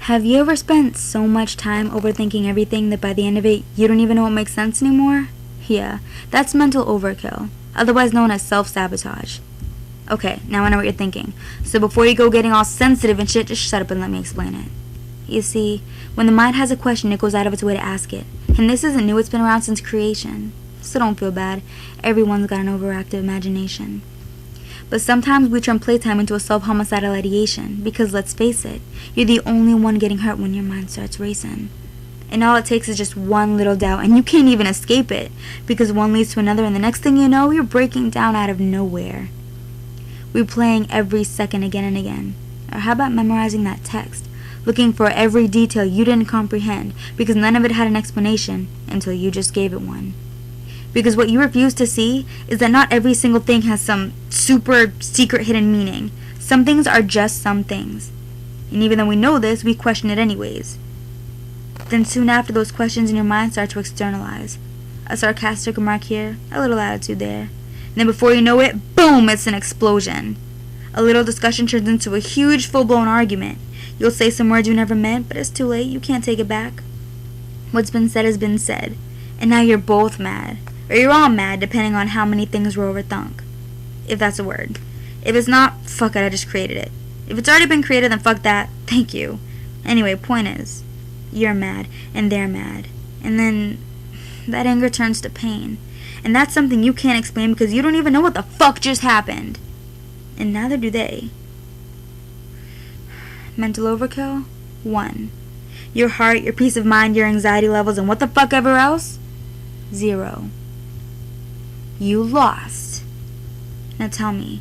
Have you ever spent so much time overthinking everything that by the end of it, you don't even know what makes sense anymore? Yeah, that's mental overkill, otherwise known as self-sabotage. Okay, now I know what you're thinking. So before you go getting all sensitive and shit, just shut up and let me explain it. You see, when the mind has a question, it goes out of its way to ask it. And this isn't new, it's been around since creation. So don't feel bad. Everyone's got an overactive imagination. But sometimes we turn playtime into a self-homicidal ideation, because let's face it, you're the only one getting hurt when your mind starts racing. And all it takes is just one little doubt, and you can't even escape it, because one leads to another, and the next thing you know, you're breaking down out of nowhere. We're playing every second again and again. Or how about memorizing that text, looking for every detail you didn't comprehend, because none of it had an explanation until you just gave it one. Because what you refuse to see is that not every single thing has some super secret hidden meaning. Some things are just some things. And even though we know this, we question it anyways. Then soon after, those questions in your mind start to externalize. A sarcastic remark here, a little attitude there. And then before you know it, boom, it's an explosion. A little discussion turns into a huge full-blown argument. You'll say some words you never meant, but it's too late, you can't take it back. What's been said has been said. And now you're both mad. Or you're all mad, depending on how many things were overthunk. If that's a word. If it's not, fuck it, I just created it. If it's already been created, then fuck that, thank you. Anyway, point is, you're mad, and they're mad. And then, that anger turns to pain. And that's something you can't explain because you don't even know what the fuck just happened. And neither do they. Mental overkill? 1. Your heart, your peace of mind, your anxiety levels, and what the fuck ever else? 0. You lost. Now tell me,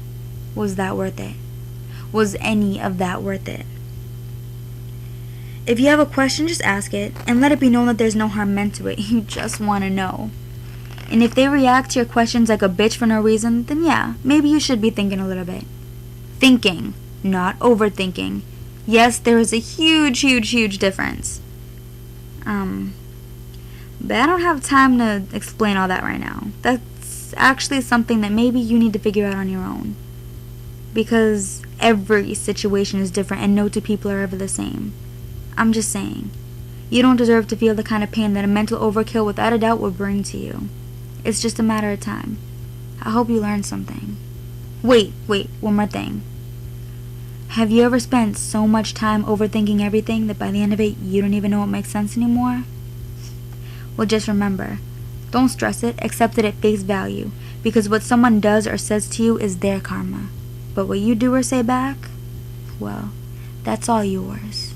was that worth it? Was any of that worth it? If you have a question, just ask it, and let it be known that there's no harm meant to it. You just want to know. And if they react to your questions like a bitch for no reason, then yeah, maybe you should be thinking a little bit. Thinking, not overthinking. Yes, there is a huge difference. But I don't have time to explain all that right now. That's actually something that maybe you need to figure out on your own. Because every situation is different and no two people are ever the same. I'm just saying, you don't deserve to feel the kind of pain that a mental overkill without a doubt will bring to you. It's just a matter of time. I hope you learned something. Wait, one more thing. Have you ever spent so much time overthinking everything that by the end of it, you don't even know what makes sense anymore? Well, just remember, don't stress it, accept it at face value, because what someone does or says to you is their karma. But what you do or say back, well, that's all yours.